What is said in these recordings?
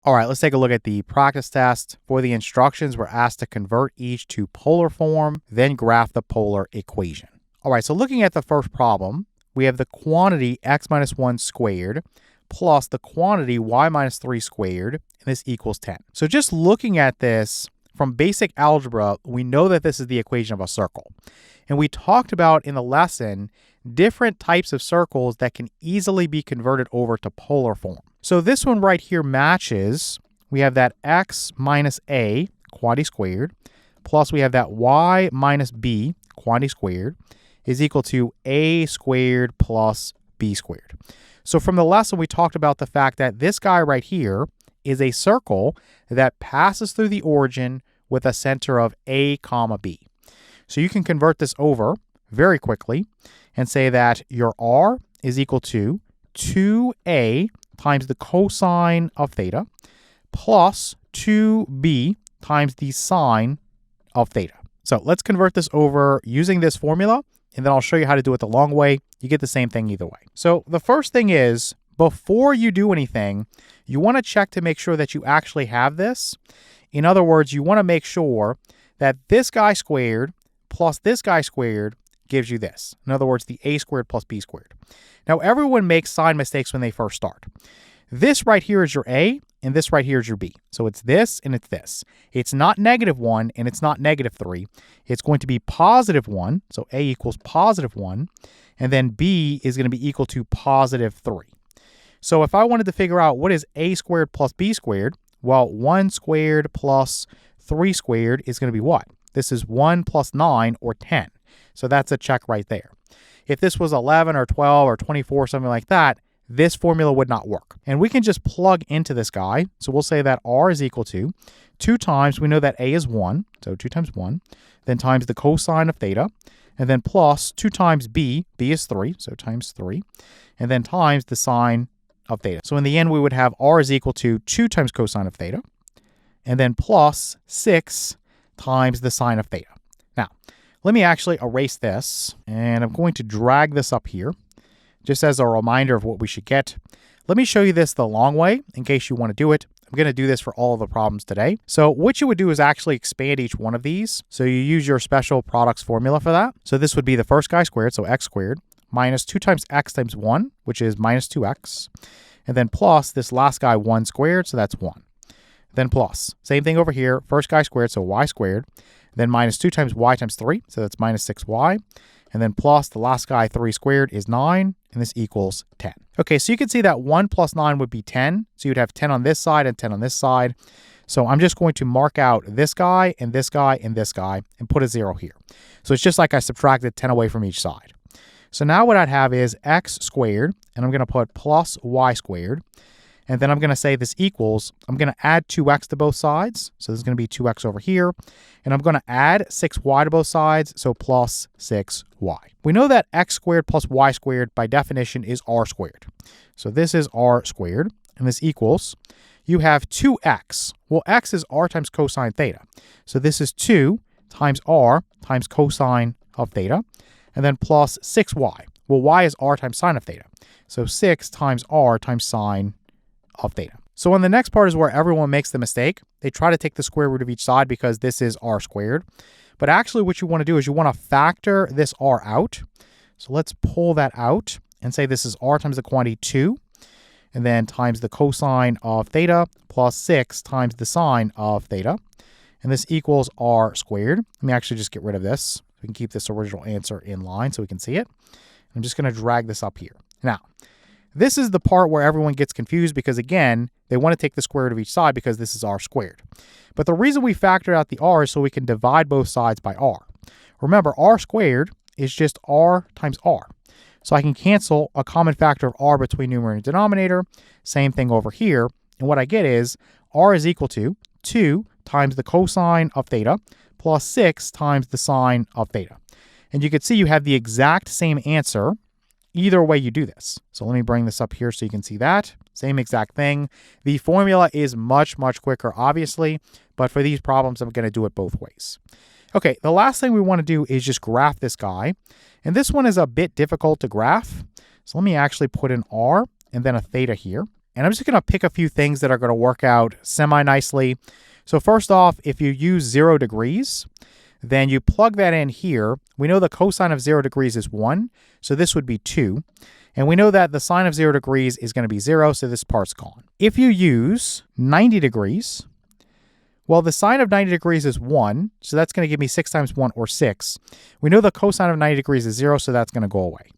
All right, let's take a look at the practice test. For the instructions, we're asked to convert each to polar form, then graph the polar equation. All right, so looking at the first problem, we have the quantity x minus 1 squared plus the quantity y minus 3 squared, and this equals 10. So just looking at this from basic algebra, we know that this is the equation of a circle. And we talked about in the lesson different types of circles that can easily be converted over to polar form. So this one right here matches. We have that x minus a quantity squared plus we have that y minus b quantity squared is equal to a squared plus b squared. So from the lesson, we talked about the fact that this guy right here is a circle that passes through the origin with a center of a comma b. So you can convert this over very quickly and say that your r is equal to 2a times the cosine of theta plus 2b times the sine of theta. So let's convert this over using this formula, and then I'll show you how to do it the long way. You get the same thing either way. So the first thing is, before you do anything, you want to check to make sure that you actually have this. In other words, you want to make sure that this guy squared plus this guy squared gives you this. In other words, the a squared plus b squared. Now, everyone makes sign mistakes when they first start. This right here is your a, and this right here is your b. So it's this and it's this. It's not -1 and it's not -3. It's going to be +1, so a equals +1, and then b is going to be equal to +3. So if I wanted to figure out what is a squared plus b squared, well, 1 squared plus 3 squared is going to be what? This is 1 plus 9, or 10. So that's a check right there. If this was 11 or 12 or 24, something like that, this formula would not work. And we can just plug into this guy. So we'll say that r is equal to 2 times, we know that a is 1, so 2 times 1, then times the cosine of theta, and then plus 2 times b is 3, so times 3, and then times the sine of theta. So in the end, we would have r is equal to 2 times cosine of theta, and then plus 6 times the sine of theta. Now, let me actually erase this, and I'm going to drag this up here, just as a reminder of what we should get. Let me show you this the long way, in case you want to do it. I'm going to do this for all of the problems today. So what you would do is actually expand each one of these. So you use your special products formula for that. So this would be the first guy squared, so x squared, minus 2 times x times 1, which is minus 2x, and then plus this last guy 1 squared, so that's 1. Then plus, same thing over here, first guy squared, so y squared, then minus 2 times y times 3, so that's minus 6y, and then plus the last guy 3 squared is 9, and this equals 10. Okay, so you can see that 1 plus 9 would be 10, so you'd have 10 on this side and 10 on this side. So I'm just going to mark out this guy and this guy and this guy and put a 0 here. So it's just like I subtracted 10 away from each side. So now what I'd have is x squared, and I'm going to put plus y squared, and then I'm going to say this equals, I'm going to add 2x to both sides, so this is going to be 2x over here, and I'm going to add 6y to both sides, so plus 6y. We know that x squared plus y squared by definition is r squared. So this is r squared, and this equals, you have 2x. Well, x is r times cosine theta. So this is 2 times r times cosine of theta, and then plus 6y. Well, y is r times sine of theta. So 6 times r times sine of theta. So on the next part is where everyone makes the mistake. They try to take the square root of each side because this is r squared. But actually what you want to do is you want to factor this r out. So let's pull that out and say this is r times the quantity 2, and then times the cosine of theta plus 6 times the sine of theta. And this equals r squared. Let me actually just get rid of this. We can keep this original answer in line so we can see it. I'm just going to drag this up here. Now, this is the part where everyone gets confused because, again, they want to take the square root of each side because this is r squared. But the reason we factor out the r is so we can divide both sides by r. Remember, r squared is just r times r. So I can cancel a common factor of r between numerator and denominator. Same thing over here. And what I get is r is equal to 2 times the cosine of theta plus 6 times the sine of theta. And you can see you have the exact same answer either way you do this. So let me bring this up here so you can see that. Same exact thing. The formula is much, much quicker, obviously, but for these problems, I'm going to do it both ways. Okay, the last thing we want to do is just graph this guy. And this one is a bit difficult to graph. So let me actually put an r and then a theta here. And I'm just going to pick a few things that are going to work out semi-nicely. So first off, if you use 0 degrees, then you plug that in here. We know the cosine of 0 degrees is 1, so this would be 2. And we know that the sine of 0 degrees is going to be 0, so this part's gone. If you use 90 degrees, well, the sine of 90 degrees is 1, so that's going to give me 6 times 1, or 6. We know the cosine of 90 degrees is 0, so that's going to go away.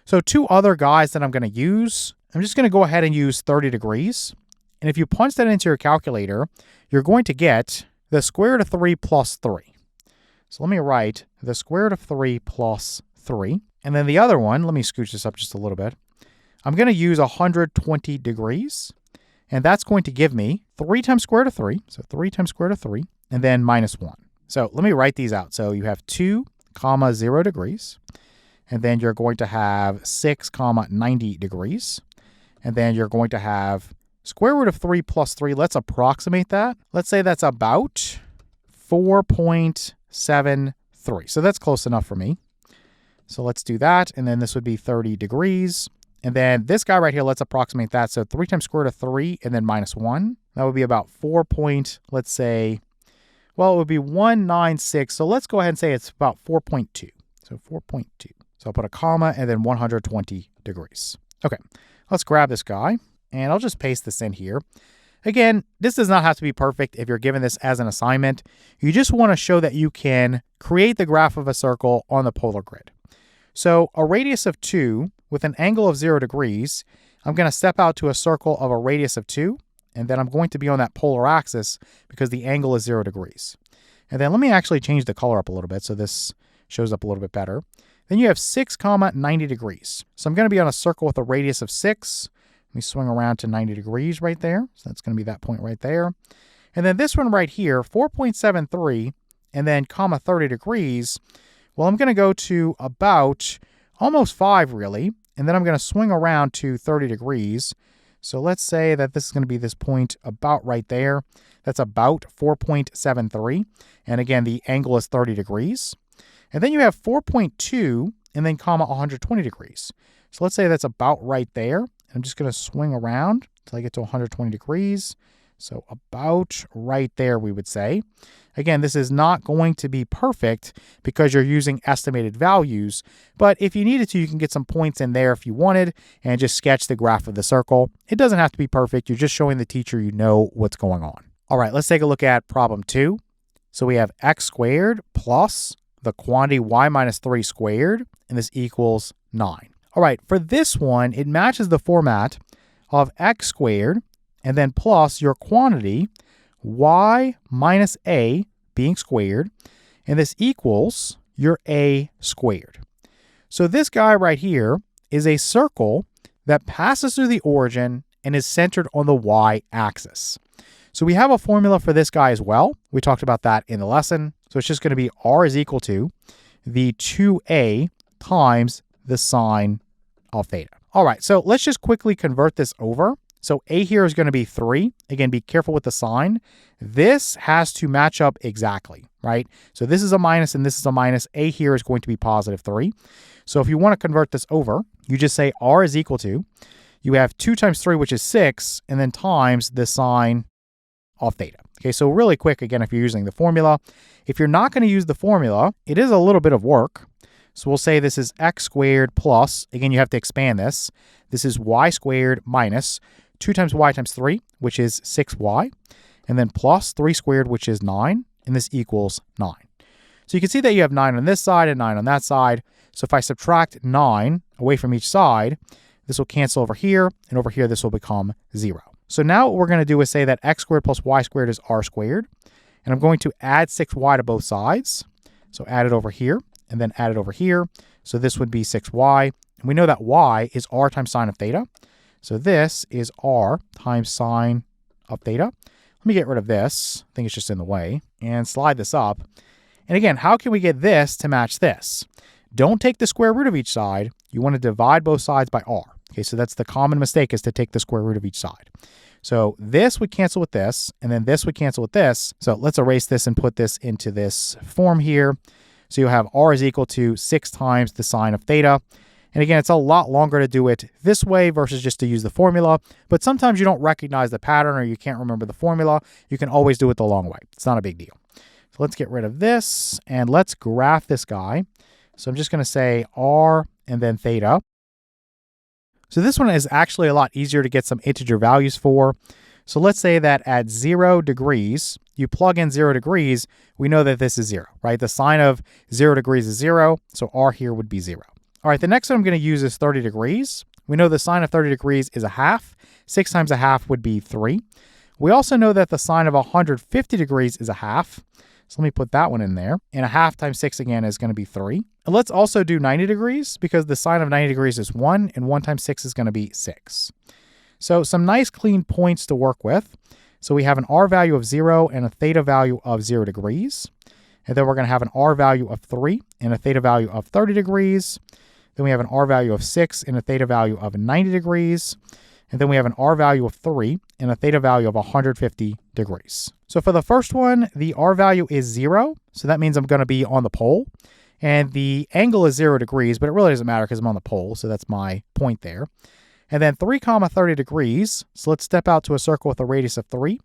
So two other guys that I'm going to use, I'm just going to go ahead and use 30 degrees. And if you punch that into your calculator, you're going to get the square root of 3 plus 3. So let me write the square root of 3 plus 3. And then the other one, let me scooch this up just a little bit. I'm going to use 120 degrees. And that's going to give me 3 times square root of 3. So 3 times square root of 3. And then minus 1. So let me write these out. So you have 2, 0 degrees. And then you're going to have 6, 90 degrees. And then you're going to have square root of 3 plus 3. Let's approximate that. Let's say that's about 4.73. So that's close enough for me. So let's do that. And then this would be 30 degrees. And then this guy right here, let's approximate that. So 3 times square root of 3 and then minus 1. That would be about 4 point, let's say, well, it would be 196. So let's go ahead and say it's about 4.2. So 4.2. So I'll put a comma and then 120 degrees. Okay, let's grab this guy and I'll just paste this in here. Again, this does not have to be perfect if you're given this as an assignment. You just want to show that you can create the graph of a circle on the polar grid. So a radius of 2 with an angle of 0 degrees, I'm going to step out to a circle of a radius of 2, and then I'm going to be on that polar axis because the angle is 0 degrees. And then let me actually change the color up a little bit so this shows up a little bit better. Then you have 6, 90 degrees. So I'm going to be on a circle with a radius of 6. Let me swing around to 90 degrees right there. So that's going to be that point right there. And then this one right here, 4.73, and then 30 degrees. Well, I'm going to go to about almost 5 really. And then I'm going to swing around to 30 degrees. So let's say that this is going to be this point about right there. That's about 4.73. And again, the angle is 30 degrees. And then you have 4.2 and then 120 degrees. So let's say that's about right there. I'm just going to swing around until I get to 120 degrees. So about right there, we would say. Again, this is not going to be perfect because you're using estimated values. But if you needed to, you can get some points in there if you wanted and just sketch the graph of the circle. It doesn't have to be perfect. You're just showing the teacher you know what's going on. All right, let's take a look at problem 2. So we have x squared plus the quantity y minus 3 squared, and this equals 9. All right, for this one, it matches the format of x squared and then plus your quantity y minus a being squared, and this equals your a squared. So this guy right here is a circle that passes through the origin and is centered on the y-axis. So we have a formula for this guy as well. We talked about that in the lesson. So it's just going to be r is equal to the 2a times the sine of theta. All right, so let's just quickly convert this over. So a here is going to be 3. Again, be careful with the sign. This has to match up exactly, right? So this is a minus and this is a minus. A here is going to be positive 3. So if you want to convert this over, you just say r is equal to, you have 2 times 3, which is 6, and then times the sine of theta. Okay, so really quick, again, if you're using the formula, if you're not going to use the formula, it is a little bit of work. So we'll say this is x squared plus, again, you have to expand this. This is y squared minus 2 times y times 3, which is 6y, and then plus 3 squared, which is 9, and this equals 9. So you can see that you have 9 on this side and 9 on that side. So if I subtract 9 away from each side, this will cancel over here, and over here this will become 0. So now what we're going to do is say that x squared plus y squared is r squared, and I'm going to add 6y to both sides. So add it over here, and then add it over here. So this would be 6y, and we know that y is r times sine of theta. So this is r times sine of theta. Let me get rid of this. I think it's just in the way. And slide this up. And again, how can we get this to match this? Don't take the square root of each side. You want to divide both sides by r. Okay, so that's the common mistake, is to take the square root of each side. So this would cancel with this, and then this would cancel with this. So let's erase this and put this into this form here. So you'll have r is equal to 6 times the sine of theta. And again, it's a lot longer to do it this way versus just to use the formula. But sometimes you don't recognize the pattern or you can't remember the formula. You can always do it the long way. It's not a big deal. So let's get rid of this and let's graph this guy. So I'm just going to say r and then theta. So this one is actually a lot easier to get some integer values for. So let's say that at 0 degrees, you plug in 0 degrees, we know that this is 0, right? The sine of 0 degrees is 0, so r here would be 0. All right, the next one I'm going to use is 30 degrees. We know the sine of 30 degrees is a half. 6 times a half would be 3. We also know that the sine of 150 degrees is a half. So let me put that one in there. And a half times 6 again is going to be 3. And let's also do 90 degrees because the sine of 90 degrees is 1, and 1 times 6 is going to be 6. So some nice clean points to work with. So we have an r value of 0 and a theta value of 0 degrees. And then we're going to have an r value of 3 and a theta value of 30 degrees. Then we have an r value of 6 and a theta value of 90 degrees. And then we have an r value of 3 and a theta value of 150 degrees. So for the first one, the r value is 0. So that means I'm going to be on the pole. And the angle is 0 degrees, but it really doesn't matter because I'm on the pole. So that's my point there. And then 3, 30 degrees. So let's step out to a circle with a radius of 3. And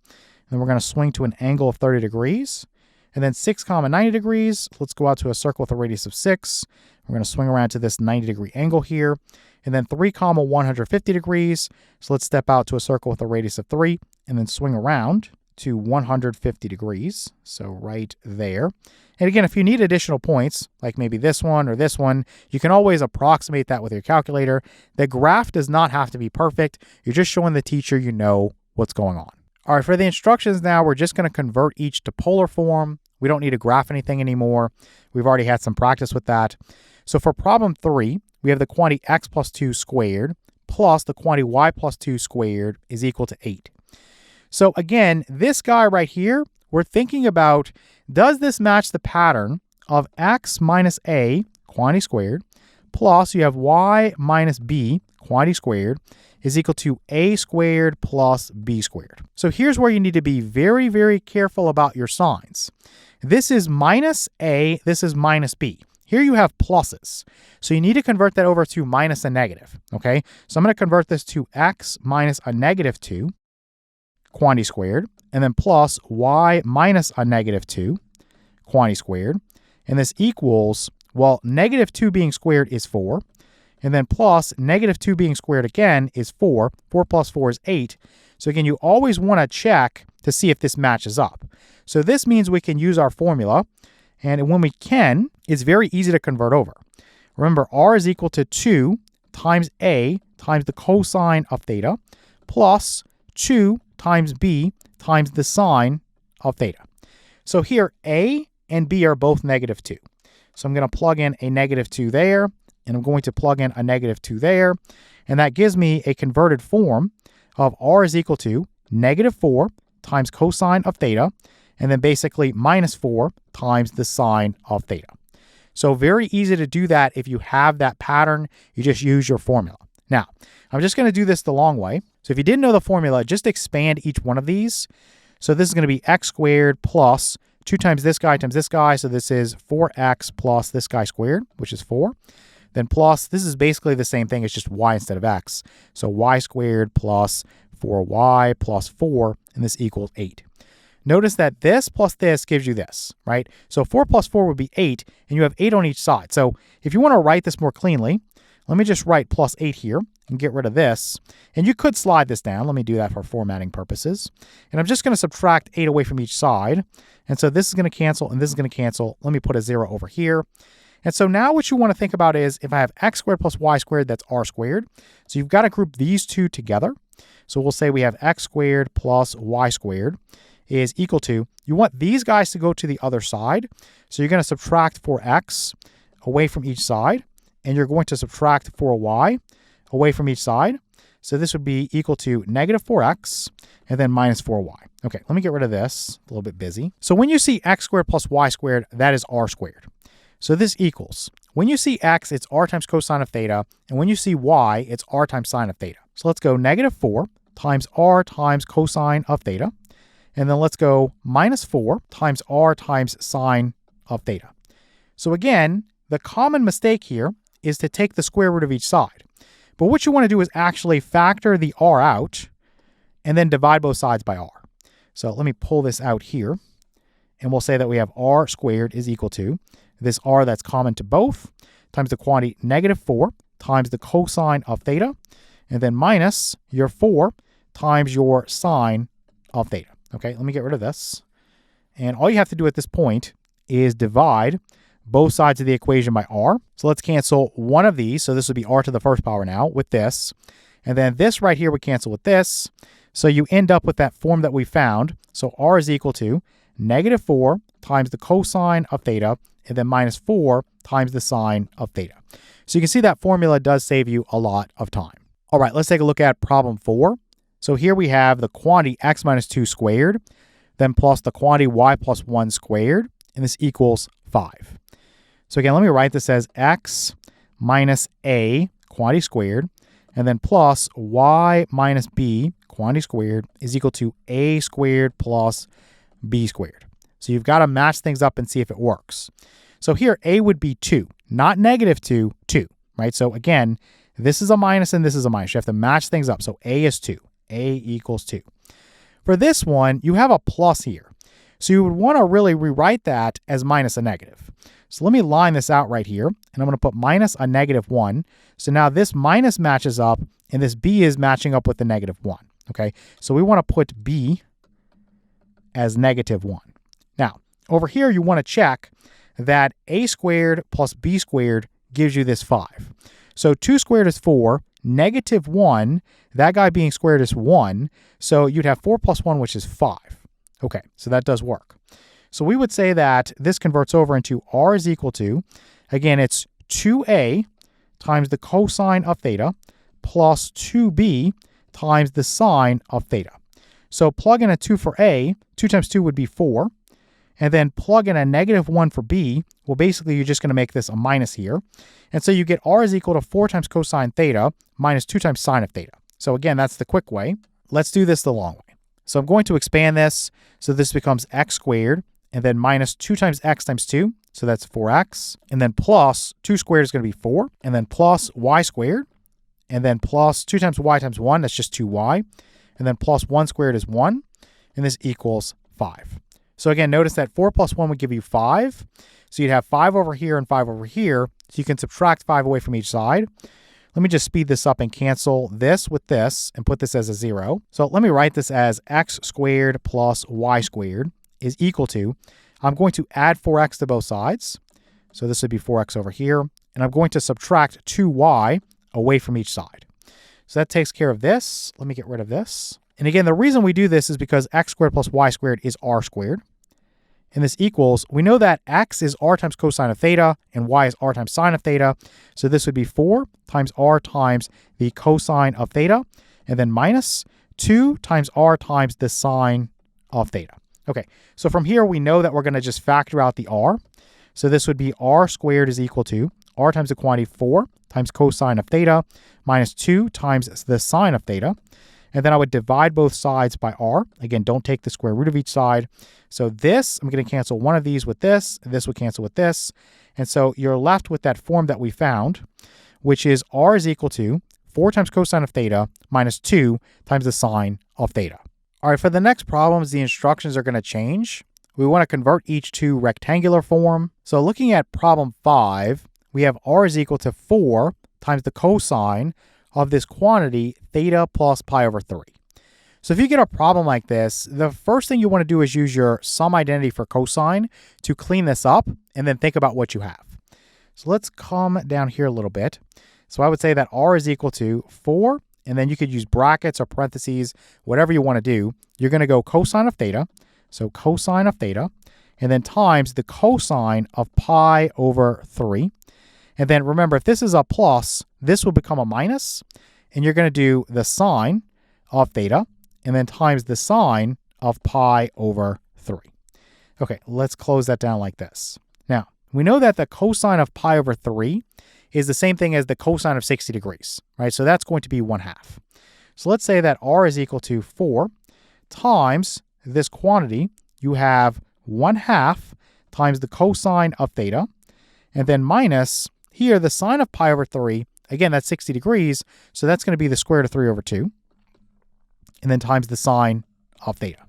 then we're going to swing to an angle of 30 degrees. And then 6, 90 degrees. Let's go out to a circle with a radius of 6. We're going to swing around to this 90-degree angle here. And then 3, 150 degrees. So let's step out to a circle with a radius of 3 and then swing around to 150 degrees. So right there. And again, if you need additional points, like maybe this one or this one, you can always approximate that with your calculator. The graph does not have to be perfect. You're just showing the teacher you know what's going on. All right, for the instructions now, we're just going to convert each to polar form. We don't need to graph anything anymore. We've already had some practice with that. So for problem 3, we have the quantity x plus 2 squared plus the quantity y plus 2 squared is equal to 8. So again, this guy right here, we're thinking about, does this match the pattern of x minus a, quantity squared, plus you have y minus b, quantity squared, is equal to a squared plus b squared. So here's where you need to be very, very careful about your signs. This is minus a, this is minus b. Here you have pluses. So you need to convert that over to minus a negative, okay? So I'm going to convert this to x minus a negative 2, quantity squared, and then plus y minus a negative 2, quantity squared. And this equals, well, negative 2 being squared is 4. And then plus negative 2 being squared again is 4. 4 plus 4 is 8. So again, you always want to check to see if this matches up. So this means we can use our formula. And when we can, it's very easy to convert over. Remember, r is equal to 2 times a times the cosine of theta plus 2 times b times the sine of theta. So here, a and b are both negative 2. So I'm going to plug in a negative 2 there, and I'm going to plug in a negative 2 there. And that gives me a converted form of r is equal to negative 4 times cosine of theta, and then basically minus 4 times the sine of theta. So very easy to do that if you have that pattern. You just use your formula. Now, I'm just going to do this the long way. So if you didn't know the formula, just expand each one of these. So this is going to be x squared plus 2 times this guy times this guy. So this is 4x plus this guy squared, which is 4. Then plus, this is basically the same thing. It's just y instead of x. So y squared plus 4y plus 4, and this equals 8. Notice that this plus this gives you this, right? So 4 plus 4 would be 8, and you have 8 on each side. So if you want to write this more cleanly, let me just write plus 8 here and get rid of this. And you could slide this down. Let me do that for formatting purposes. And I'm just going to subtract 8 away from each side. And so this is going to cancel, and this is going to cancel. Let me put a 0 over here. And so now what you want to think about is if I have x squared plus y squared, that's r squared. So you've got to group these two together. So we'll say we have x squared plus y squared is equal to, you want these guys to go to the other side. So you're going to subtract 4x away from each side, and you're going to subtract 4y away from each side. So this would be equal to negative 4x and then minus 4y. Okay, let me get rid of this. A little bit busy. So when you see x squared plus y squared, that is r squared. So this equals, when you see x, it's r times cosine of theta, and when you see y, it's r times sine of theta. So let's go negative 4 times r times cosine of theta. And then let's go minus 4 times r times sine of theta. So again, the common mistake here is to take the square root of each side. But what you want to do is actually factor the r out and then divide both sides by r. So let me pull this out here, and we'll say that we have r squared is equal to this r that's common to both times the quantity -4 times the cosine of theta, and then minus your 4 times your sine of theta. Okay, let me get rid of this. And all you have to do at this point is divide both sides of the equation by r. So let's cancel one of these. So this would be r to the first power now with this. And then this right here would cancel with this. So you end up with that form that we found. So r is equal to -4 times the cosine of theta, and then -4 times the sine of theta. So you can see that formula does save you a lot of time. All right, let's take a look at problem 4. So here we have the quantity x minus 2 squared, then plus the quantity y plus 1 squared, and this equals 5. So again, let me write this as x minus a quantity squared, and then plus y minus b quantity squared is equal to a squared plus b squared. So you've got to match things up and see if it works. So here a would be 2, not -2, 2, right? So again, this is a minus and this is a minus. You have to match things up. So a is 2, a equals 2. For this one, you have a plus here. So you would want to really rewrite that as minus a negative. So let me line this out right here, and I'm going to put minus a -1. So now this minus matches up, and this b is matching up with the -1. Okay, so we want to put b as -1. Now, over here, you want to check that a squared plus b squared gives you this 5. So 2 squared is 4, -1, that guy being squared is 1, so you'd have 4 plus 1, which is 5. Okay, so that does work. So we would say that this converts over into r is equal to, again, it's 2a times the cosine of theta plus 2b times the sine of theta. So plug in a 2 for a, 2 times 2 would be 4, and then plug in a -1 for b. Well, basically, you're just going to make this a minus here. And so you get r is equal to 4 times cosine theta minus 2 times sine of theta. So again, that's the quick way. Let's do this the long way. So I'm going to expand this. So this becomes x squared, and then minus 2 times x times 2. So that's 4x. And then plus 2 squared is going to be 4. And then plus y squared. And then plus 2 times y times 1. That's just 2y. And then plus 1 squared is 1. And this equals 5. So again, notice that 4 plus 1 would give you 5. So you'd have 5 over here and 5 over here. So you can subtract 5 away from each side. Let me just speed this up and cancel this with this and put this as a 0. So let me write this as x squared plus y squared is equal to, I'm going to add 4x to both sides. So this would be 4x over here. And I'm going to subtract 2y away from each side. So that takes care of this. Let me get rid of this. And again, the reason we do this is because x squared plus y squared is r squared. And this equals, we know that x is r times cosine of theta and y is r times sine of theta. So this would be 4 times r times the cosine of theta, and then minus 2 times r times the sine of theta. Okay, so from here we know that we're going to just factor out the r. So this would be r squared is equal to r times the quantity 4 times cosine of theta minus 2 times the sine of theta. And then I would divide both sides by r. Again, don't take the square root of each side. So this, I'm going to cancel one of these with this. This would cancel with this. And so you're left with that form that we found, which is r is equal to 4 times cosine of theta minus 2 times the sine of theta. All right, for the next problems, the instructions are going to change. We want to convert each to rectangular form. So looking at problem 5, we have r is equal to 4 times the cosine of this quantity theta plus pi over 3. So if you get a problem like this, the first thing you want to do is use your sum identity for cosine to clean this up and then think about what you have. So let's come down here a little bit. So I would say that r is equal to 4, and then you could use brackets or parentheses, whatever you want to do. You're going to go cosine of theta, so cosine of theta, and then times the cosine of pi over 3. And then remember, if this is a plus, this will become a minus, and you're going to do the sine of theta, and then times the sine of pi over 3. Okay, let's close that down like this. Now, we know that the cosine of pi over 3 is the same thing as the cosine of 60 degrees, right? So that's going to be 1/2. So let's say that r is equal to 4 times this quantity. You have 1/2 times the cosine of theta, and then minus, Here, the sine of pi over 3, again, that's 60 degrees, so that's going to be the square root of 3 over 2, and then times the sine of theta.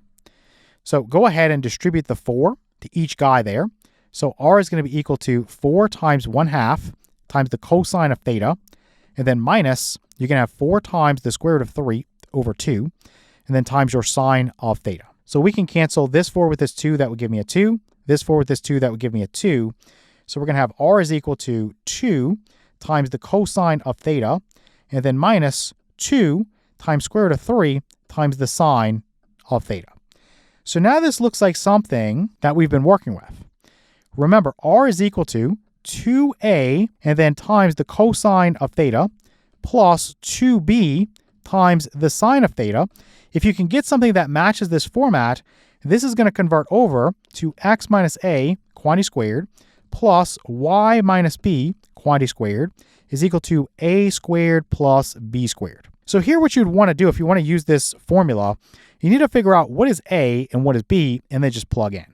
So go ahead and distribute the 4 to each guy there. So r is going to be equal to 4 times 1/2 times the cosine of theta, and then minus, you're going to have 4 times the square root of 3 over 2, and then times your sine of theta. So we can cancel this 4 with this 2, that would give me a 2. This 4 with this 2, that would give me a 2. So we're going to have r is equal to 2 times the cosine of theta, and then minus 2 times square root of 3 times the sine of theta. So now this looks like something that we've been working with. Remember, r is equal to 2a and then times the cosine of theta plus 2b times the sine of theta. If you can get something that matches this format, this is going to convert over to x minus a quantity squared plus y minus b quantity squared is equal to a squared plus b squared. So here what you'd want to do if you want to use this formula, you need to figure out what is a and what is b and then just plug in.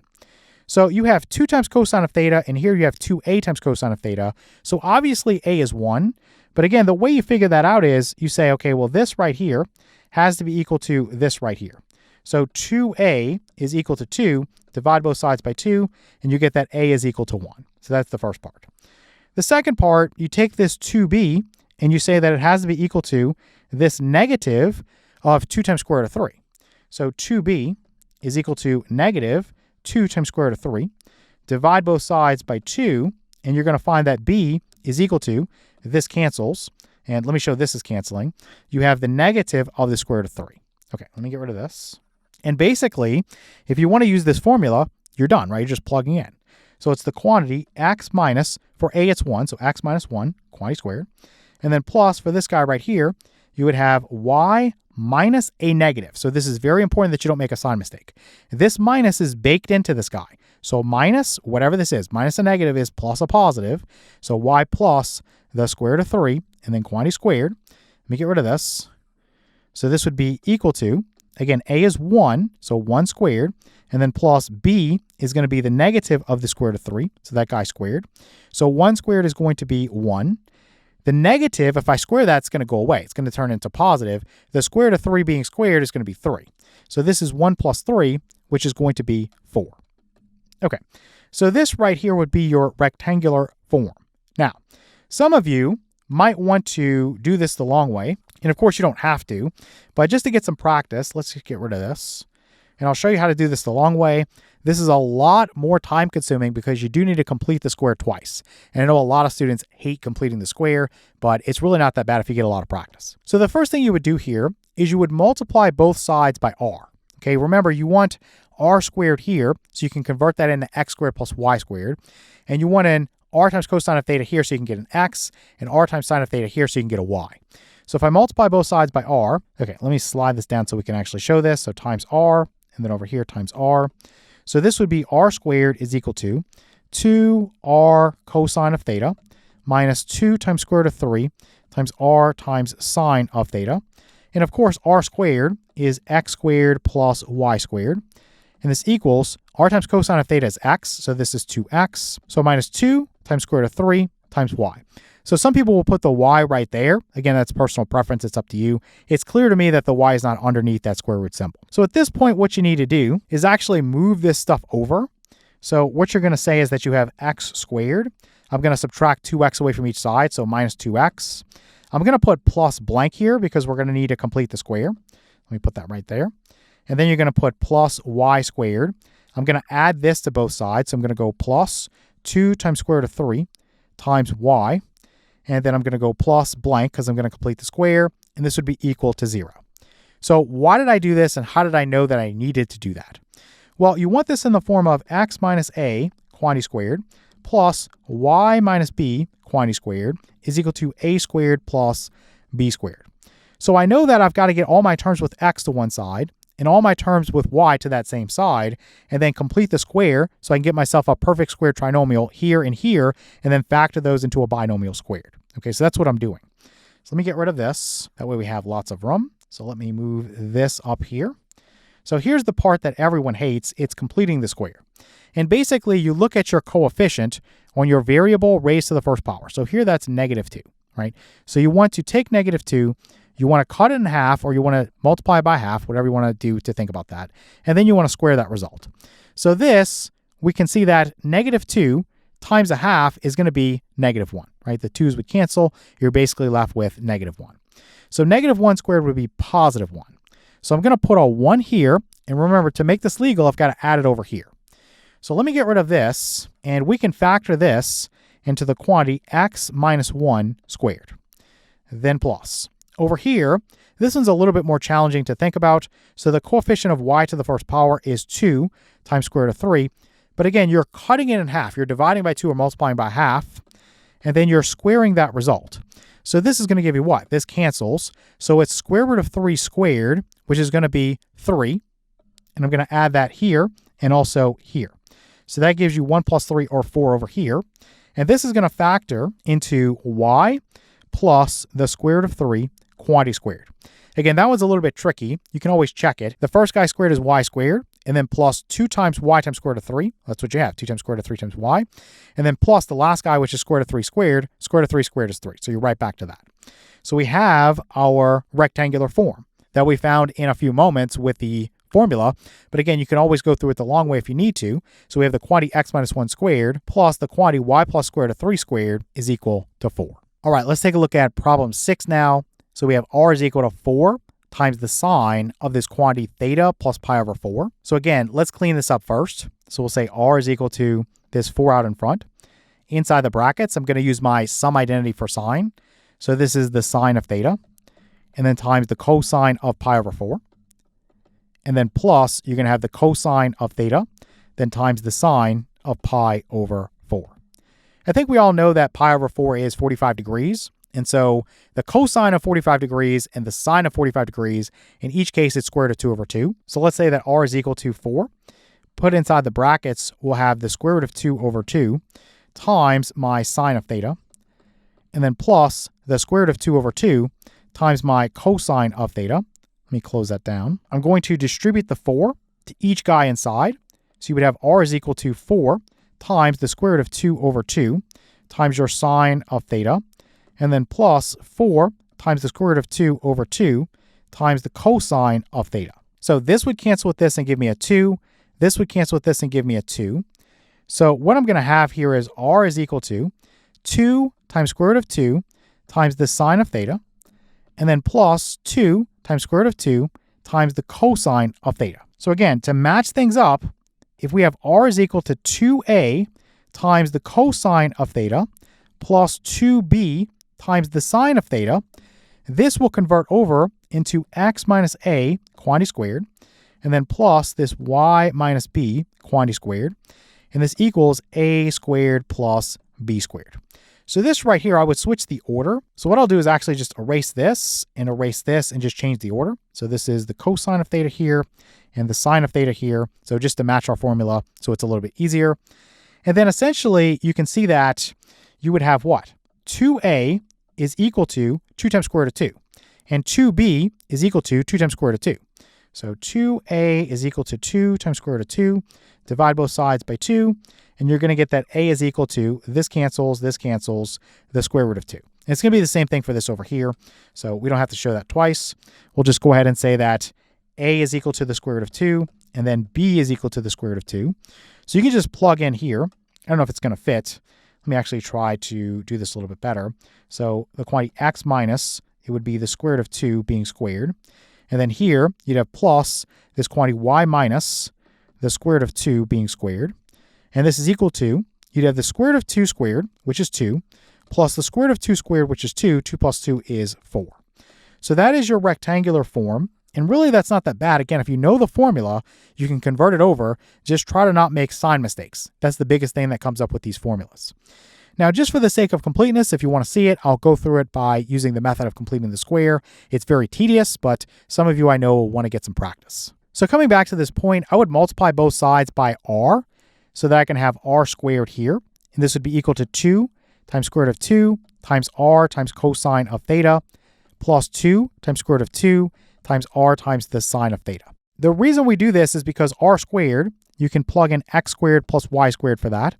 So you have 2 times cosine of theta, and here you have 2a times cosine of theta. So obviously a is 1. But again, the way you figure that out is you say, okay, well, this right here has to be equal to this right here. So 2a is equal to 2, divide both sides by 2, and you get that a is equal to 1. So that's the first part. The second part, you take this 2b, and you say that it has to be equal to this negative of 2 times square root of 3. So 2b is equal to negative 2 times square root of 3. Divide both sides by 2, and you're going to find that b is equal to, this cancels, and let me show this is canceling. You have the negative of the square root of 3. Okay, let me get rid of this. And basically, if you want to use this formula, you're done, right? You're just plugging in. So it's the quantity x minus, for a it's 1, so x minus 1, quantity squared. And then plus, for this guy right here, you would have y minus a negative. So this is very important that you don't make a sign mistake. This minus is baked into this guy. So minus, whatever this is, minus a negative is plus a positive. So y plus the square root of 3, and then quantity squared. Let me get rid of this. So this would be equal to, again, a is 1, so 1 squared, and then plus b is going to be the negative of the square root of 3, so that guy squared. So 1 squared is going to be 1. The negative, if I square that, it's going to go away. It's going to turn into positive. The square root of 3 being squared is going to be 3. So this is 1 plus 3, which is going to be 4. Okay, so this right here would be your rectangular form. Now, some of you might want to do this the long way, and of course you don't have to, but just to get some practice, let's just get rid of this. And I'll show you how to do this the long way. This is a lot more time consuming because you do need to complete the square twice. And I know a lot of students hate completing the square, but it's really not that bad if you get a lot of practice. So the first thing you would do here is you would multiply both sides by r. Okay, remember you want r squared here, so you can convert that into x squared plus y squared. And you want an r times cosine of theta here so you can get an x, and r times sine of theta here so you can get a y. So if I multiply both sides by r, okay, let me slide this down so we can actually show this. So times r, and then over here times r. So this would be r squared is equal to 2r cosine of theta minus 2 times square root of 3 times r times sine of theta. And of course, r squared is x squared plus y squared. And this equals r times cosine of theta is x, so this is 2x. So minus 2 times square root of 3 times y. So some people will put the y right there. Again, that's personal preference. It's up to you. It's clear to me that the y is not underneath that square root symbol. So at this point, what you need to do is actually move this stuff over. So what you're going to say is that you have x squared. I'm going to subtract 2x away from each side, so minus 2x. I'm going to put plus blank here because we're going to need to complete the square. Let me put that right there. And then you're going to put plus y squared. I'm going to add this to both sides. So I'm going to go plus 2 times square root of 3 times y. And then I'm going to go plus blank because I'm going to complete the square. And this would be equal to 0. So why did I do this and how did I know that I needed to do that? Well, you want this in the form of x minus a quantity squared plus y minus b quantity squared is equal to a squared plus b squared. So I know that I've got to get all my terms with x to one side and all my terms with y to that same side, and then complete the square so I can get myself a perfect square trinomial here and here, and then factor those into a binomial squared. Okay, so that's what I'm doing. So let me get rid of this. That way we have lots of room. So let me move this up here. So here's the part that everyone hates. It's completing the square. And basically, you look at your coefficient on your variable raised to the first power. So here that's -2, right? So you want to take -2, you want to cut it in half, or you want to multiply it by half, whatever you want to do to think about that. And then you want to square that result. So this, we can see that -2 times a half is going to be -1, right? The 2's would cancel. You're basically left with -1. So -1 squared would be +1. So I'm going to put a 1 here. And remember, to make this legal, I've got to add it over here. So let me get rid of this, and we can factor this into the quantity x minus 1 squared. Then plus. Over here, this one's a little bit more challenging to think about. So the coefficient of y to the first power is 2 times square root of 3. But again, you're cutting it in half. You're dividing by 2 or multiplying by half, and then you're squaring that result. So this is going to give you what? This cancels. So it's square root of 3 squared, which is going to be 3. And I'm going to add that here and also here. So that gives you 1 plus 3, or 4 over here. And this is going to factor into y plus the square root of 3 quantity squared. Again, that one's a little bit tricky. You can always check it. The first guy squared is y squared, and then plus 2 times y times square root of 3. That's what you have, 2 times square root of 3 times y. And then plus the last guy, which is square root of 3 squared. Square root of 3 squared is 3. So you're right back to that. So we have our rectangular form that we found in a few moments with the formula. But again, you can always go through it the long way if you need to. So we have the quantity x minus 1 squared plus the quantity y plus square root of 3 squared is equal to 4. All right, let's take a look at problem 6 now. So we have r is equal to 4 times the sine of this quantity theta plus pi over 4. So again, let's clean this up first. So we'll say r is equal to this 4 out in front. Inside the brackets, I'm going to use my sum identity for sine. So this is the sine of theta. And then times the cosine of pi over 4. And then plus, you're going to have the cosine of theta, then times the sine of pi over 4. I think we all know that pi over 4 is 45 degrees. And so the cosine of 45 degrees and the sine of 45 degrees, in each case, it's square root of 2 over 2. So let's say that r is equal to 4. Put inside the brackets, we'll have the square root of 2 over 2 times my sine of theta, and then plus the square root of 2 over 2 times my cosine of theta. Let me close that down. I'm going to distribute the 4 to each guy inside. So you would have r is equal to 4 times the square root of 2 over 2 times your sine of theta, and then plus 4 times the square root of 2 over 2 times the cosine of theta. So this would cancel with this and give me a 2. This would cancel with this and give me a 2. So what I'm going to have here is r is equal to 2 times square root of 2 times the sine of theta, and then plus 2 times square root of 2 times the cosine of theta. So again, to match things up, if we have r is equal to 2a times the cosine of theta plus 2b times the sine of theta, this will convert over into x minus a quantity squared, and then plus this y minus b quantity squared, and this equals a squared plus b squared. So this right here, I would switch the order. So what I'll do is actually just erase this and just change the order. So this is the cosine of theta here and the sine of theta here. So just to match our formula, so it's a little bit easier. And then essentially you can see that you would have what? 2a is equal to 2 times square root of 2. And 2b is equal to 2 times square root of 2. So 2a is equal to 2 times square root of 2. Divide both sides by 2. And you're going to get that a is equal to, this cancels, the square root of 2. And it's going to be the same thing for this over here. So we don't have to show that twice. We'll just go ahead and say that a is equal to the square root of 2, and then b is equal to the square root of 2. So you can just plug in here. I don't know if it's going to fit. Let me actually try to do this a little bit better. So the quantity x minus, it would be the square root of 2 being squared. And then here, you'd have plus this quantity y minus the square root of 2 being squared. And this is equal to, you'd have the square root of 2 squared, which is 2, plus the square root of 2 squared, which is 2. 2 plus 2 is 4. So that is your rectangular form. And really, that's not that bad. Again, if you know the formula, you can convert it over. Just try to not make sign mistakes. That's the biggest thing that comes up with these formulas. Now, just for the sake of completeness, if you want to see it, I'll go through it by using the method of completing the square. It's very tedious, but some of you I know will want to get some practice. So coming back to this point, I would multiply both sides by r so that I can have r squared here. And this would be equal to 2 times square root of 2 times r times cosine of theta plus 2 times square root of 2 times r times the sine of theta. The reason we do this is because r squared you can plug in x squared plus y squared for that.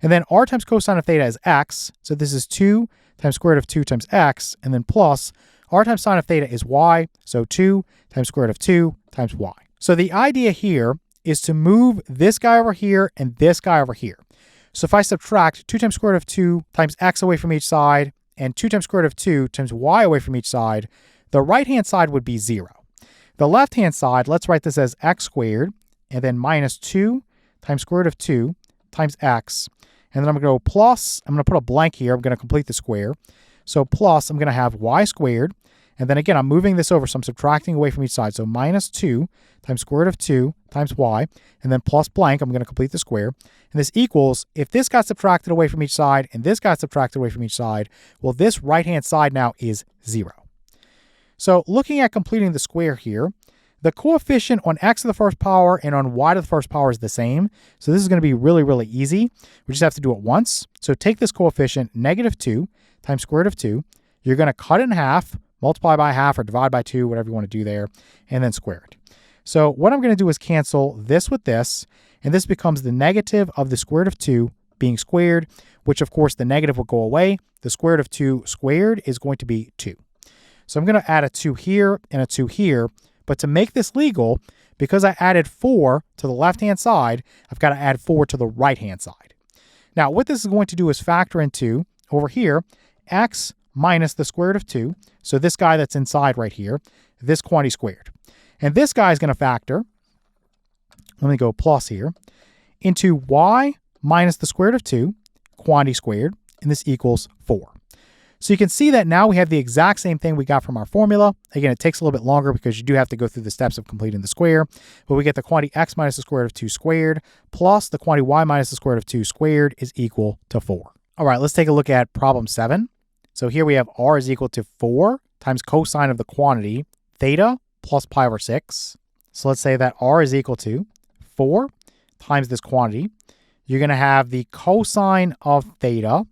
And then r times cosine of theta is x. So this is 2 times square root of 2 times x. And then plus r times sine of theta is y. So 2 times square root of 2 times y. So the idea here is to move this guy over here and this guy over here. So if I subtract 2 times square root of 2 times x away from each side and 2 times square root of 2 times y away from each side, the right-hand side would be 0. The left-hand side, let's write this as x squared and then minus 2 times square root of 2 times x. And then I'm going to go plus, I'm going to put a blank here. I'm going to complete the square. So plus, I'm going to have y squared. And then again, I'm moving this over, so I'm subtracting away from each side. So minus 2 times square root of 2 times y, and then plus blank, I'm going to complete the square. And this equals, if this got subtracted away from each side and this got subtracted away from each side, well, this right-hand side now is 0. So looking at completing the square here, the coefficient on x to the first power and on y to the first power is the same. So this is going to be really, really easy. We just have to do it once. So take this coefficient, negative 2 times square root of 2. You're going to cut it in half, multiply by half or divide by 2, whatever you want to do there, and then square it. So what I'm going to do is cancel this with this, and this becomes the negative of the square root of 2 being squared, which of course the negative will go away. The square root of 2 squared is going to be 2. So I'm going to add a 2 here and a 2 here. But to make this legal, because I added 4 to the left-hand side, I've got to add 4 to the right-hand side. Now, what this is going to do is factor into, over here, x minus the square root of 2. So this guy that's inside right here, this quantity squared. And this guy is going to factor, let me go plus here, into y minus the square root of 2, quantity squared, and this equals 4. So you can see that now we have the exact same thing we got from our formula. Again, it takes a little bit longer because you do have to go through the steps of completing the square, but we get the quantity x minus the square root of 2 squared plus the quantity y minus the square root of 2 squared is equal to 4. All right, let's take a look at problem 7. So here we have r is equal to 4 times cosine of the quantity theta plus pi over 6. So let's say that r is equal to 4 times this quantity. You're going to have the cosine of theta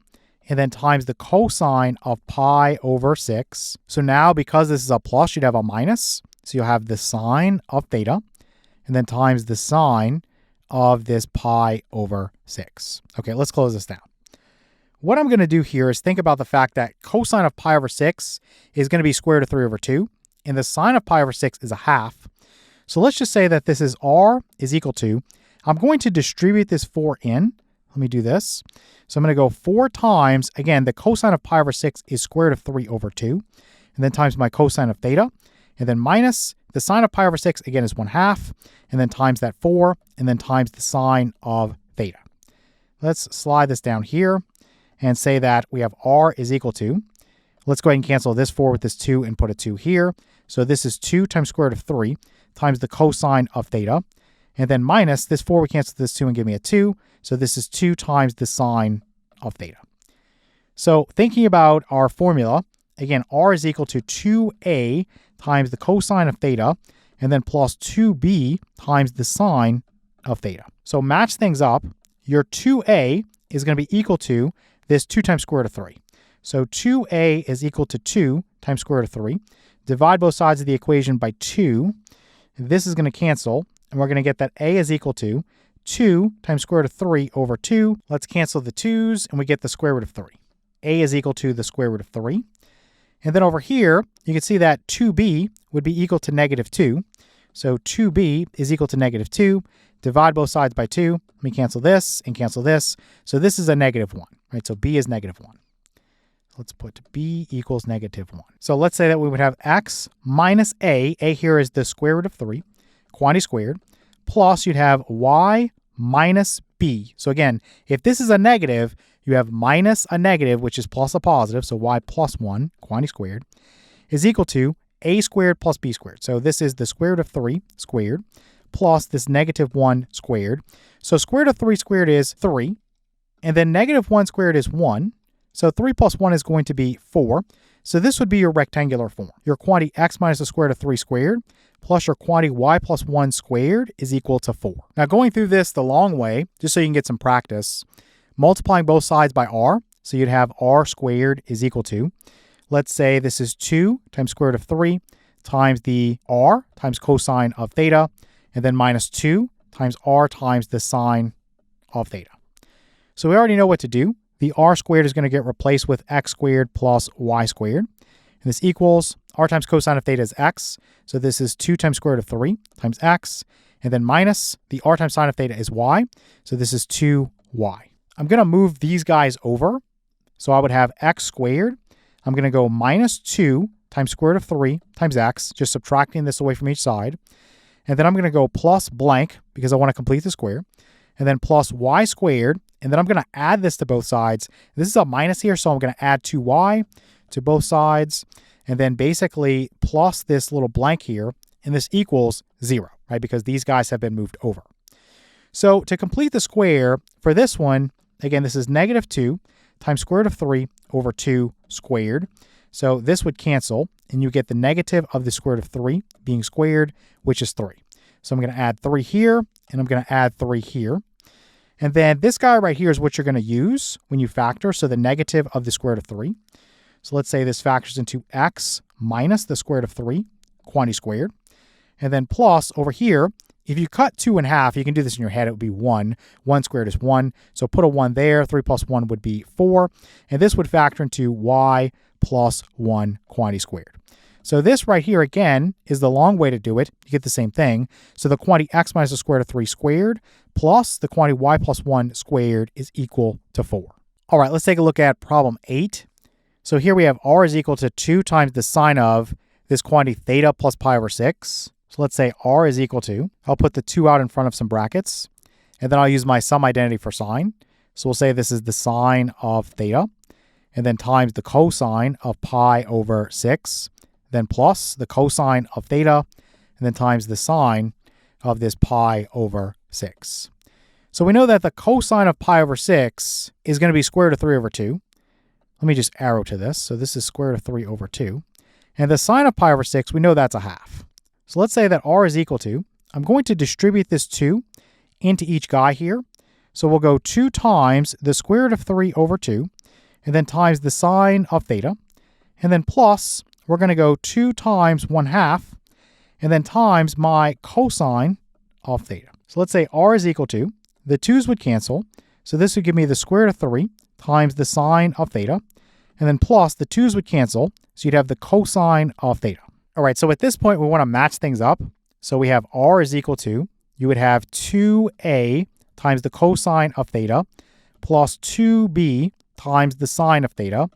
and then times the cosine of pi over 6. So now, because this is a plus, you'd have a minus. So you'll have the sine of theta, and then times the sine of this pi over 6. Okay, let's close this down. What I'm going to do here is think about the fact that cosine of pi over 6 is going to be square root of 3 over 2, and the sine of pi over 6 is a half. So let's just say that this is r is equal to, I'm going to distribute this 4 in. Let me do this. So I'm going to go 4 times, again, the cosine of pi over 6 is square root of 3 over 2, and then times my cosine of theta, and then minus the sine of pi over 6, again, is 1/2, and then times that 4, and then times the sine of theta. Let's slide this down here and say that we have r is equal to, let's go ahead and cancel this 4 with this 2 and put a 2 here. So this is 2 times square root of 3 times the cosine of theta, and then minus this 4, we cancel this 2 and give me a 2. So this is 2 times the sine of theta. So thinking about our formula, again, r is equal to 2a times the cosine of theta, and then plus 2b times the sine of theta. So match things up. Your 2a is going to be equal to this 2 times square root of 3. So 2a is equal to 2 times square root of 3. Divide both sides of the equation by 2. This is going to cancel, and we're going to get that a is equal to 2 times square root of 3 over 2. Let's cancel the 2's, and we get the square root of 3. A is equal to the square root of 3. And then over here, you can see that 2b would be equal to negative 2. So 2b is equal to negative 2. Divide both sides by 2. Let me cancel this and cancel this. So this is a negative 1, right? So b is negative 1. Let's put b equals negative 1. So let's say that we would have x minus a. A here is the square root of 3, quantity squared, plus you'd have y minus b. So again, if this is a negative, you have minus a negative, which is plus a positive, so y plus 1, quantity squared, is equal to a squared plus b squared. So this is the square root of 3 squared plus this negative 1 squared. So square root of 3 squared is 3, and then negative 1 squared is 1. So 3 plus 1 is going to be 4. So this would be your rectangular form. Your quantity x minus the square root of 3 squared plus your quantity y plus 1 squared is equal to 4. Now going through this the long way, just so you can get some practice, multiplying both sides by r, so you'd have r squared is equal to, let's say this is 2 times square root of 3 times the r times cosine of theta, and then minus 2 times r times the sine of theta. So we already know what to do. The r squared is going to get replaced with x squared plus y squared. And this equals r times cosine of theta is x. So this is 2 times square root of 3 times x. And then minus the r times sine of theta is y. So this is 2y. I'm going to move these guys over. So I would have x squared. I'm going to go minus 2 times square root of 3 times x, just subtracting this away from each side. And then I'm going to go plus blank because I want to complete the square. And then plus y squared. And then I'm going to add this to both sides. This is a minus here, so I'm going to add 2y to both sides. And then basically plus this little blank here. And this equals 0, right? Because these guys have been moved over. So to complete the square, for this one, again, this is negative 2 times square root of 3 over 2 squared. So this would cancel, and you get the negative of the square root of 3 being squared, which is 3. So I'm going to add 3 here, and I'm going to add 3 here. And then this guy right here is what you're going to use when you factor, so the negative of the square root of 3. So let's say this factors into x minus the square root of 3, quantity squared. And then plus over here, if you cut 2 in half, you can do this in your head, it would be 1. 1 squared is 1. So put a 1 there. 3 plus 1 would be 4. And this would factor into y plus 1 quantity squared. So this right here, again, is the long way to do it. You get the same thing. So the quantity x minus the square root of 3 squared plus the quantity y plus 1 squared is equal to 4. All right, let's take a look at problem 8. So here we have r is equal to 2 times the sine of this quantity theta plus pi over 6. So let's say r is equal to, I'll put the 2 out in front of some brackets, and then I'll use my sum identity for sine. So we'll say this is the sine of theta, and then times the cosine of pi over 6, then plus the cosine of theta, and then times the sine of this pi over 6. So we know that the cosine of pi over 6 is going to be square root of 3 over 2. Let me just arrow to this. So this is square root of 3 over 2. And the sine of pi over 6, we know that's a half. So let's say that r is equal to, I'm going to distribute this 2 into each guy here. So we'll go 2 times the square root of 3 over 2, and then times the sine of theta, and then plus, we're going to go 2 times 1/2, and then times my cosine of theta. So let's say r is equal to, the 2's would cancel, so this would give me the square root of 3 times the sine of theta, and then plus the 2's would cancel, so you'd have the cosine of theta. All right, so at this point, we want to match things up. So we have r is equal to, you would have 2a times the cosine of theta plus 2b times the sine of theta.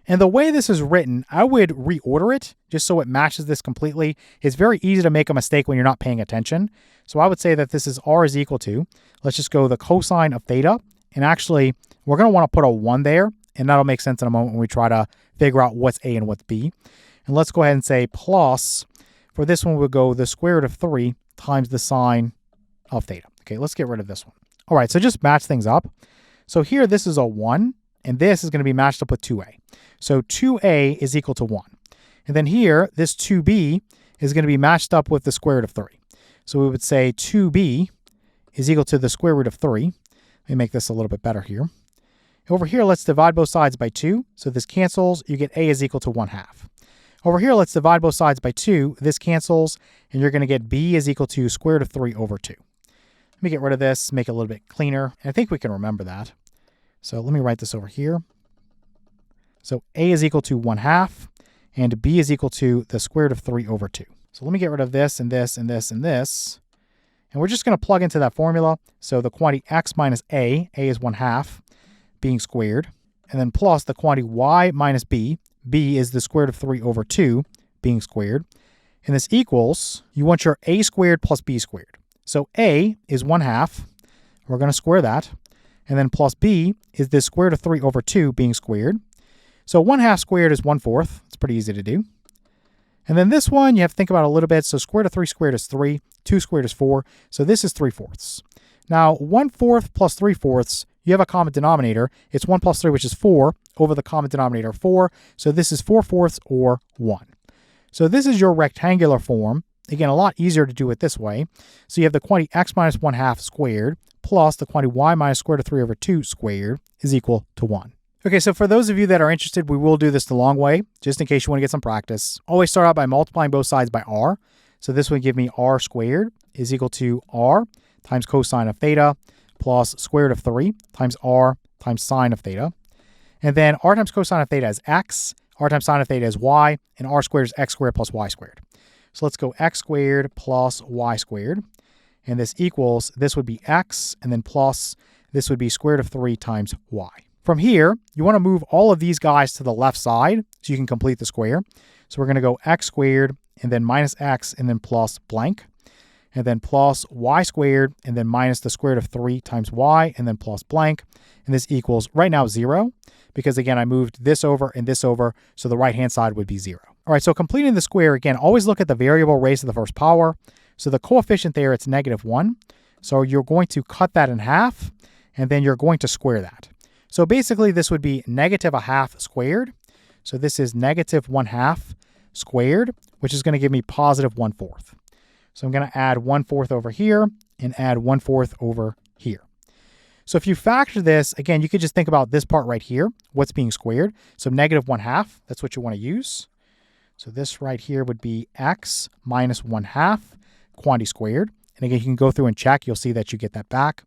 And the way this is written, I would reorder it just so it matches this completely. It's very easy to make a mistake when you're not paying attention. So I would say that this is r is equal to, let's just go the cosine of theta. And actually, we're going to want to put a 1 there, and that'll make sense in a moment when we try to figure out what's a and what's b. And let's go ahead and say plus, for this one, we'll go the square root of 3 times the sine of theta. Okay, let's get rid of this one. All right, so just match things up. So here, this is a 1, and this is going to be matched up with 2a. So 2a is equal to 1. And then here, this 2b is going to be matched up with the square root of 3. So we would say 2b is equal to the square root of 3. Let me make this a little bit better here. Over here, let's divide both sides by 2. So this cancels. You get a is equal to 1/2. Over here, let's divide both sides by 2. This cancels, and you're going to get b is equal to square root of 3 over 2. Let me get rid of this, make it a little bit cleaner. And I think we can remember that. So let me write this over here. So a is equal to 1/2, and b is equal to the square root of 3 over 2. So let me get rid of this and this and this and this. And we're just going to plug into that formula. So the quantity x minus a is 1/2, being squared. And then plus the quantity y minus b is the square root of 3 over 2, being squared. And this equals, you want your a squared plus b squared. So a is 1/2. We're going to square that. And then plus b is the square root of 3 over 2 being squared. So 1/2 squared is 1/4. It's pretty easy to do. And then this one, you have to think about it a little bit. So square root of 3 squared is 3. 2 squared is 4. So this is 3/4. Now, 1/4 plus 3/4, you have a common denominator. It's 1 plus 3, which is 4, over the common denominator 4. So this is 4/4 or 1. So this is your rectangular form. Again, a lot easier to do it this way. So you have the quantity x minus 1/2 squared plus the quantity y minus square root of 3 over 2 squared is equal to 1. Okay, so for those of you that are interested, we will do this the long way, just in case you want to get some practice. Always start out by multiplying both sides by r. So this would give me r squared is equal to r times cosine of theta plus square root of 3 times r times sine of theta. And then r times cosine of theta is x, r times sine of theta is y, and r squared is x squared plus y squared. So let's go x squared plus y squared. And this equals, this would be x, and then plus, this would be square root of 3 times y. From here, you want to move all of these guys to the left side so you can complete the square. So we're going to go x squared, and then minus x, and then plus blank. And then plus y squared, and then minus the square root of 3 times y, and then plus blank. And this equals, right now, 0. Because again, I moved this over and this over, so the right-hand side would be 0. All right, so completing the square, again, always look at the variable raised to the first power. So the coefficient there, it's -1. So you're going to cut that in half, and then you're going to square that. So basically, this would be -1/2 squared. So this is -1/2 squared, which is going to give me +1/4. So I'm going to add 1/4 over here and add 1/4 over here. So if you factor this, again, you could just think about this part right here, what's being squared. So -1/2, that's what you want to use. So this right here would be x minus 1/2 quantity squared. And again, you can go through and check. You'll see that you get that back.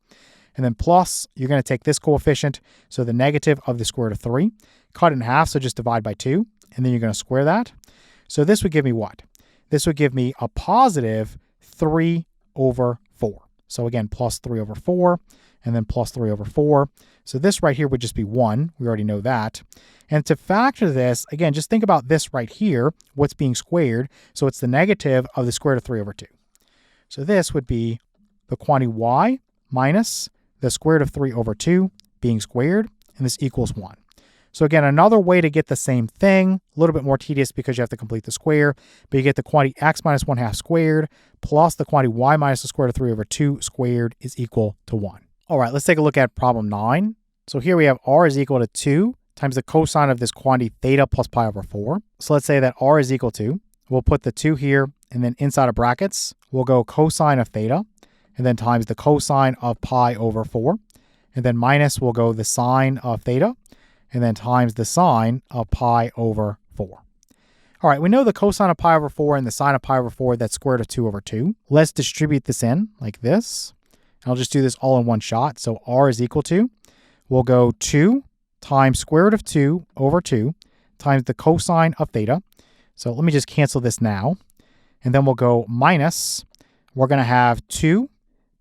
And then plus, you're going to take this coefficient, so the negative of the square root of 3, cut it in half, so just divide by 2, and then you're going to square that. So this would give me what? This would give me a +3/4. So again, +3/4, and then +3/4. So this right here would just be 1. We already know that. And to factor this, again, just think about this right here, what's being squared. So it's the negative of the square root of 3/2. So this would be the quantity y minus the square root of 3/2 being squared, and this equals 1. So again, another way to get the same thing, a little bit more tedious because you have to complete the square, but you get the quantity x minus 1/2 squared plus the quantity y minus the square root of 3/2 squared is equal to 1. All right, let's take a look at problem 9. So here we have r is equal to 2 times the cosine of this quantity theta plus pi/4. So let's say that r is equal to, we'll put the 2 here, and then inside of brackets, we'll go cosine of theta, and then times the cosine of pi/4. And then minus, we'll go the sine of theta, and then times the sine of pi/4. All right, we know the cosine of pi/4 and the sine of pi/4, that's square root of 2/2. Let's distribute this in like this. I'll just do this all in one shot. So r is equal to, we'll go 2 times square root of 2/2 times the cosine of theta. So let me just cancel this now. And then we'll go minus, we're going to have 2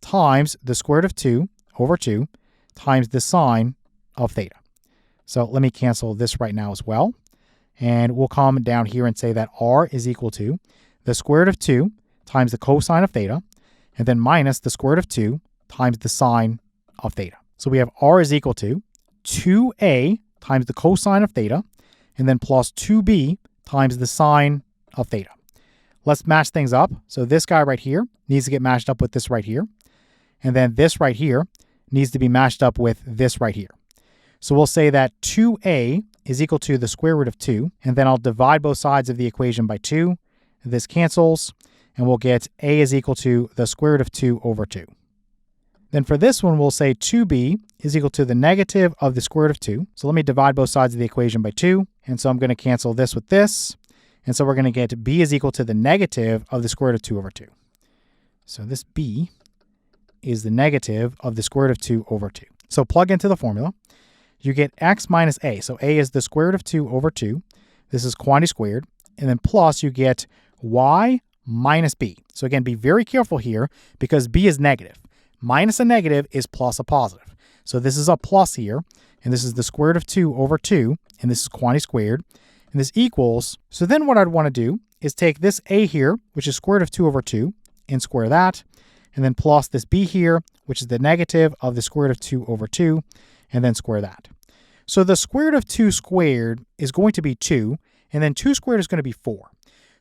times the square root of 2/2 times the sine of theta. So let me cancel this right now as well. And we'll come down here and say that r is equal to the square root of 2 times the cosine of theta, and then minus the square root of 2 times the sine of theta. So we have r is equal to 2a times the cosine of theta, and then plus 2b times the sine of theta. Let's match things up. So this guy right here needs to get matched up with this right here. And then this right here needs to be matched up with this right here. So we'll say that 2a is equal to the square root of 2, and then I'll divide both sides of the equation by 2. This cancels, and we'll get a is equal to the square root of 2/2. Then for this one, we'll say 2b is equal to the negative of the square root of 2. So let me divide both sides of the equation by 2, and so I'm going to cancel this with this. And so we're going to get b is equal to the negative of the square root of 2/2. So this b is the negative of the square root of 2/2. So plug into the formula. You get x minus a. So a is the square root of 2/2. This is quantity squared. And then plus you get y minus b. So again, be very careful here because b is negative. Minus a negative is plus a positive. So this is a plus here. And this is the square root of 2/2. And this is quantity squared. And this equals, so then what I'd want to do is take this a here, which is square root of 2/2, and square that. And then plus this b here, which is the negative of the square root of 2/2, and then square that. So the square root of 2 squared is going to be 2, and then 2 squared is going to be 4.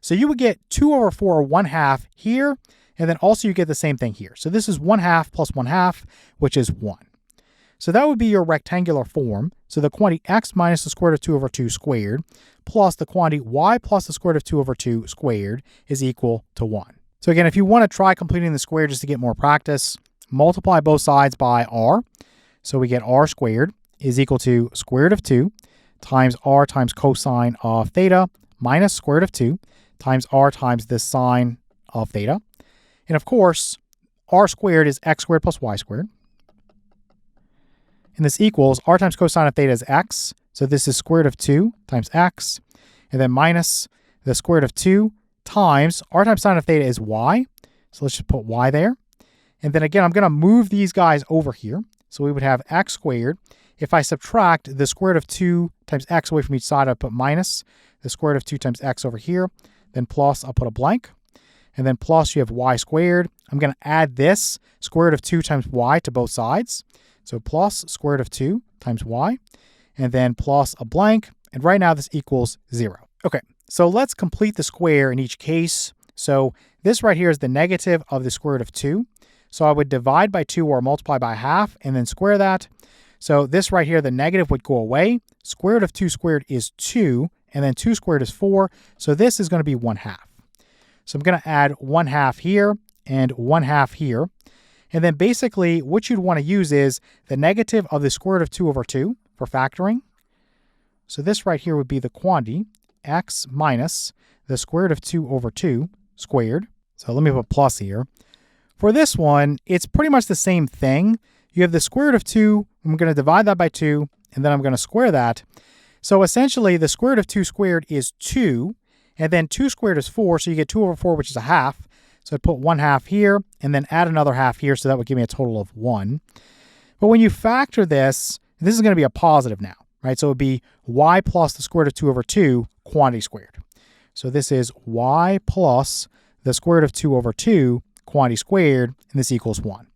So you would get 2/4 1/2 here, and then also you get the same thing here. So this is 1/2 plus 1/2, which is 1. So that would be your rectangular form. So the quantity x minus the square root of 2/2 squared plus the quantity y plus the square root of 2/2 squared is equal to 1. So again, if you want to try completing the square just to get more practice, multiply both sides by r. So we get r squared is equal to square root of 2 times r times cosine of theta minus square root of 2 times r times the sine of theta. And of course, r squared is x squared plus y squared. And this equals r times cosine of theta is x. So this is square root of 2 times x. And then minus the square root of 2 times r times sine of theta is y. So let's just put y there. And then again, I'm going to move these guys over here. So we would have x squared. If I subtract the square root of 2 times x away from each side, I put minus the square root of 2 times x over here. Then plus, I'll put a blank. And then plus, you have y squared. I'm going to add this square root of 2 times y to both sides. So plus square root of 2 times y. And then plus a blank. And right now, this equals 0. Okay, so let's complete the square in each case. So this right here is the negative of the square root of 2. So I would divide by 2 or multiply by half and then square that. So this right here, the negative would go away. Square root of 2 squared is 2, and then 2 squared is 4. So this is going to be 1/2. So I'm going to add 1/2 here and 1/2 here. And then basically what you'd want to use is the negative of the square root of 2 over 2 for factoring. So this right here would be the quantity x minus the square root of 2 over 2 squared. So let me put plus here. For this one, it's pretty much the same thing. You have the square root of 2. I'm going to divide that by 2, and then I'm going to square that. So essentially, the square root of 2 squared is 2, and then 2 squared is 4, so you get 2 over 4, which is 1/2. So I'd put 1/2 here, and then add another 1/2 here, so that would give me a total of 1. But when you factor this is going to be a positive now, right? So it would be y plus the square root of 2 over 2 quantity squared. So this is y plus the square root of 2 over 2 quantity squared, and this equals 1.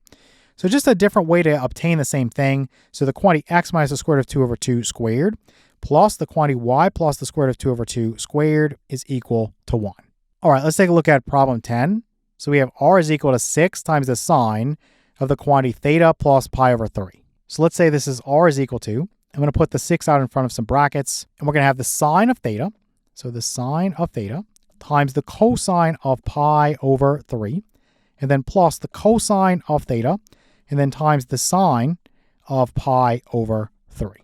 So just a different way to obtain the same thing. So the quantity x minus the square root of 2 over 2 squared plus the quantity y plus the square root of 2 over 2 squared is equal to 1. All right, let's take a look at problem 10. So we have r is equal to 6 times the sine of the quantity theta plus pi over 3. So let's say this is r is equal to, I'm going to put the 6 out in front of some brackets, and we're going to have the sine of theta. So the sine of theta times the cosine of pi over 3, and then plus the cosine of theta, and then times the sine of pi over 3.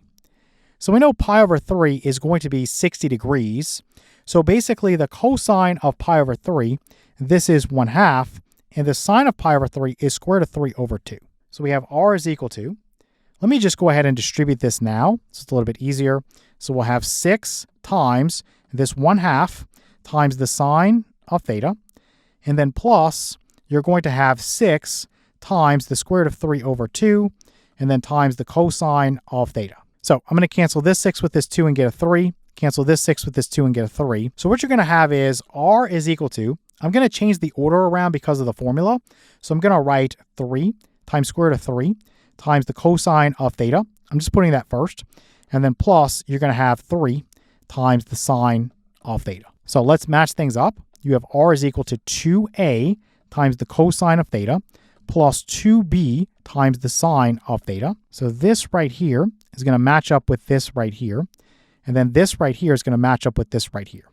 So we know pi over 3 is going to be 60 degrees. So basically the cosine of pi over 3, this is 1/2, and the sine of pi over 3 is square root of 3 over 2. So we have r is equal to, let me just go ahead and distribute this now, so it's a little bit easier. So we'll have 6 times this 1/2 times the sine of theta, and then plus, you're going to have 6 times the square root of 3 over 2, and then times the cosine of theta. So I'm going to cancel this 6 with this 2 and get a 3. Cancel this 6 with this 2 and get a 3. So what you're going to have is r is equal to, I'm going to change the order around because of the formula. So I'm going to write 3 times square root of 3 times the cosine of theta. I'm just putting that first. And then plus, you're going to have 3 times the sine of theta. So let's match things up. You have r is equal to 2a times the cosine of theta plus 2b times the sine of theta. So this right here is going to match up with this right here. And then this right here is going to match up with this right here.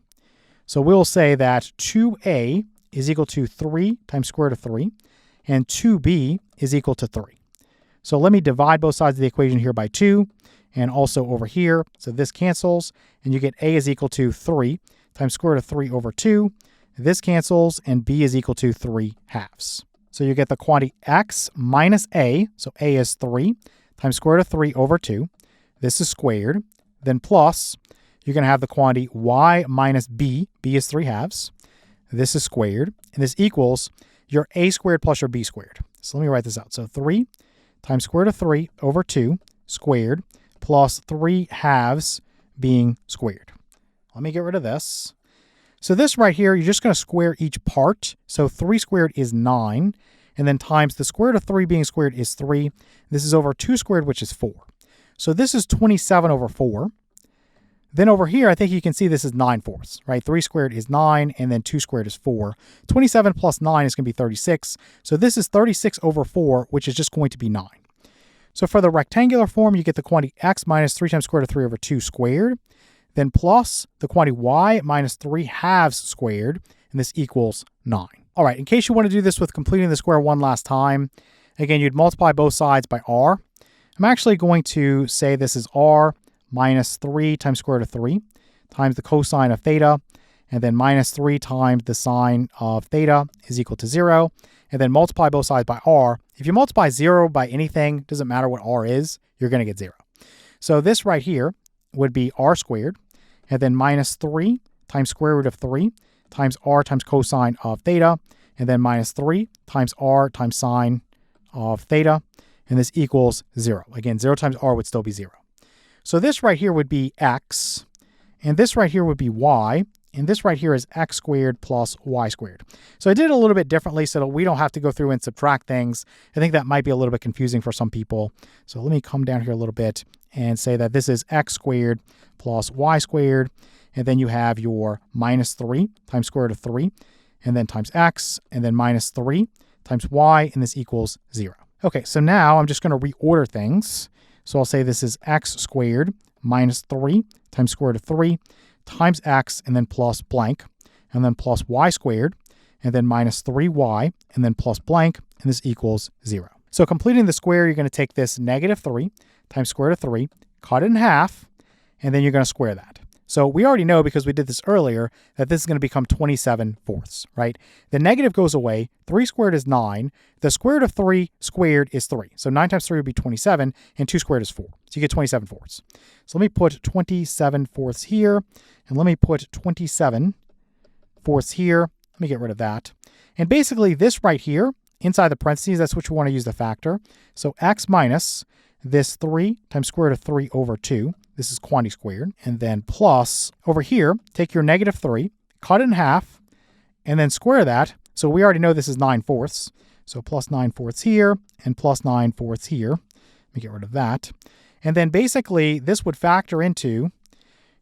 So we'll say that 2a is equal to 3 times square root of 3, and 2b is equal to 3. So let me divide both sides of the equation here by 2, and also over here. So this cancels, and you get a is equal to 3 times square root of 3 over 2. This cancels, and b is equal to 3/2. So you get the quantity x minus a, so a is 3, times square root of 3 over 2. This is squared. Then plus, you're going to have the quantity y minus b. b is 3/2. This is squared. And this equals your a squared plus your b squared. So let me write this out. So 3 times square root of 3 over 2 squared plus 3/2 being squared. Let me get rid of this. So this right here, you're just going to square each part. So 3 squared is 9. And then times the square root of 3 being squared is 3. This is over 2 squared, which is 4. So this is 27 over 4. Then over here, I think you can see this is 9/4, right? 3 squared is 9, and then 2 squared is 4. 27 plus 9 is going to be 36. So this is 36 over 4, which is just going to be 9. So for the rectangular form, you get the quantity x minus 3 times square root of 3 over 2 squared. Then plus the quantity y minus 3/2 squared, and this equals 9. All right, in case you want to do this with completing the square one last time, again, you'd multiply both sides by r. I'm actually going to say this is r minus 3 times square root of 3 times the cosine of theta, and then minus 3 times the sine of theta is equal to 0, and then multiply both sides by r. If you multiply 0 by anything, doesn't matter what r is, you're going to get 0. So this right here would be r squared, and then minus 3 times square root of 3 times r times cosine of theta, and then minus 3 times r times sine of theta, and this equals 0. Again, 0 times r would still be 0. So this right here would be x, and this right here would be y, and this right here is x squared plus y squared. So I did it a little bit differently so that we don't have to go through and subtract things. I think that might be a little bit confusing for some people. So let me come down here a little bit and say that this is x squared plus y squared, and then you have your minus 3 times square root of 3, and then times x, and then minus 3 times y, and this equals 0. Okay, so now I'm just going to reorder things. So I'll say this is x squared minus 3 times square root of 3 times x, and then plus blank, and then plus y squared, and then minus 3y, and then plus blank, and this equals 0. So completing the square, you're going to take this negative 3 times square root of 3, cut it in half, and then you're going to square that. So we already know, because we did this earlier, that this is going to become 27 fourths, right? The negative goes away. 3 squared is 9. The square root of 3 squared is 3. So 9 times 3 would be 27, and 2 squared is 4. So you get 27 fourths. So let me put 27 fourths here, and let me put 27 fourths here. Let me get rid of that. And basically this right here, inside the parentheses, that's what you want to use the factor. So x minus this 3 times square root of 3 over 2. This is quantity squared. And then plus, over here, take your negative 3, cut it in half, and then square that. So we already know this is 9 fourths. So plus 9 fourths here, and plus 9 fourths here. Let me get rid of that. And then basically, this would factor into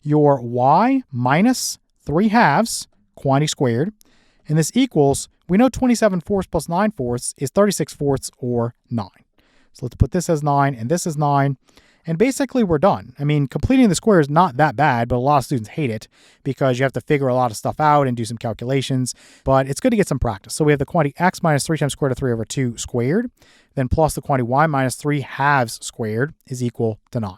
your y minus 3 halves, quantity squared. And this equals, we know 27 fourths plus 9 fourths is 36 fourths, or 9. So let's put this as 9, and this is 9. And basically, we're done. I mean, completing the square is not that bad, but a lot of students hate it because you have to figure a lot of stuff out and do some calculations. But it's good to get some practice. So we have the quantity x minus 3 times square root of 3 over 2 squared, then plus the quantity y minus 3 halves squared is equal to 9.